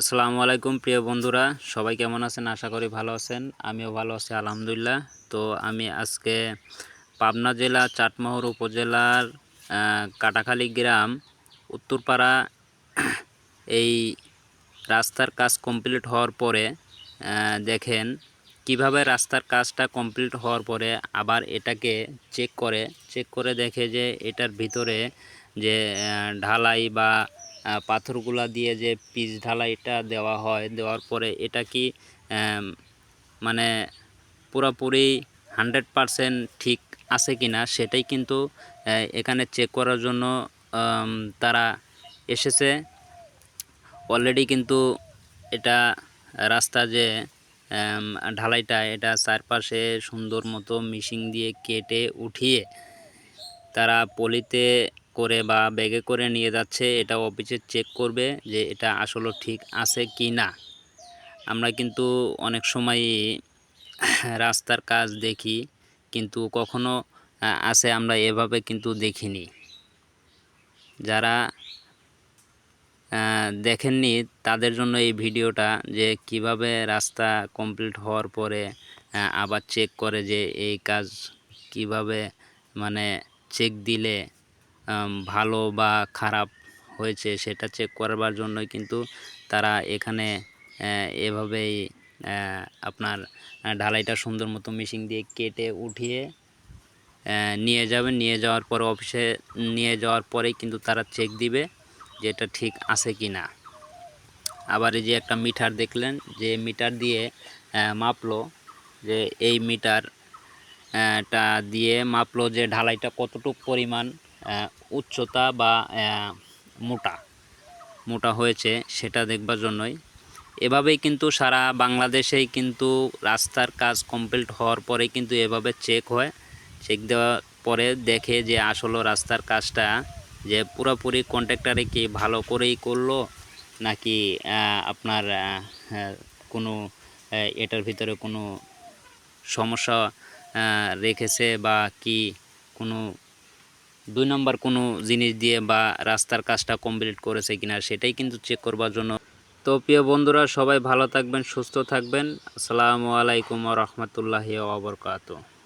আসসালামু আলাইকুম প্রিয় বন্ধুরা, সবাই কেমন আছেন? আশা করি ভালো আছেন। আমিও ভালো আছি আলহামদুলিল্লাহ। তো আমি আজকে পাবনা জেলা চাটমোহর উপজেলার কাটাখালী গ্রাম উত্তরপাড়া এই রাস্তার কাজ কমপ্লিট হওয়ার পরে দেখেন কিভাবে রাস্তার কাজটা কমপ্লিট হওয়ার পরে আবার এটাকে চেক করে দেখে যে এটার ভিতরে যে ঢালাই বা পাথরগুলা দিয়ে যে পিচ ঢালাইটা দেওয়া হয়, দেওয়ার পরে এটা কি মানে পুরোপুরি 100% ঠিক আছে কিনা সেটাই কিন্তু এখানে চেক করার জন্য তারা এসেছে। অলরেডি কিন্তু এটা রাস্তা যে ঢালাইটা এটা চারপাশে সুন্দর মতো মিশিং দিয়ে কেটে উঠিয়ে তারা পলিতে করে বা ব্যাগে করে নিয়ে যাচ্ছে। এটা অফিসে চেক করবে যে এটা আসলে ঠিক আছে কি না। আমরা কিন্তু অনেক সময় রাস্তার কাজ দেখি, কিন্তু কখনো আছে আমরা এভাবে কিন্তু দেখিনি। যারা দেখেননি তাদের জন্য এই ভিডিওটা, যে কিভাবে রাস্তা কমপ্লিট হওয়ার পরে আবার চেক করে যে এই কাজ কিভাবে মানে চেক দিলে ভালো বা খারাপ হয়েছে সেটা চেক করবার জন্যই কিন্তু তারা এখানে এভাবেই আপনার ঢালাইটা সুন্দর মতো মেশিন দিয়ে কেটে উঠিয়ে নিয়ে যাবেন। নিয়ে যাওয়ার পর অফিসে নিয়ে যাওয়ার পরেই কিন্তু তারা চেক দিবে যে এটা ঠিক আছে কি না। আবার এই যে একটা মিটার দেখলেন, যে মিটার দিয়ে মাপলো, যে এই মিটারটা দিয়ে মাপলো যে ঢালাইটা কতটুকু পরিমাণ উচ্চতা বা মোটা হয়েছে সেটা দেখবার জন্যই। এভাবেই কিন্তু সারা বাংলাদেশেই কিন্তু রাস্তার কাজ কমপ্লিট হওয়ার পরে কিন্তু এভাবে চেক হয়। চেক দেওয়ার পরে দেখে যে আসলে রাস্তার কাজটা যে পুরোপুরি কন্ট্রাক্টরে কি ভালো করেই করলো, নাকি আপনার কোনো এটার ভিতরে কোনো সমস্যা রেখেছে, বা কি কোনো 2 নম্বর কোনো জিনিস দিয়ে বা রাস্তার কাজটা কমপ্লিট করেছে কিনা সেটাই কিন্তু চেক করবার জন্য। তো প্রিয় বন্ধুরা, সবাই ভালো থাকবেন, সুস্থ থাকবেন। আসসালামু আলাইকুম ওয়া রাহমাতুল্লাহি ওয়া বারাকাতুহু।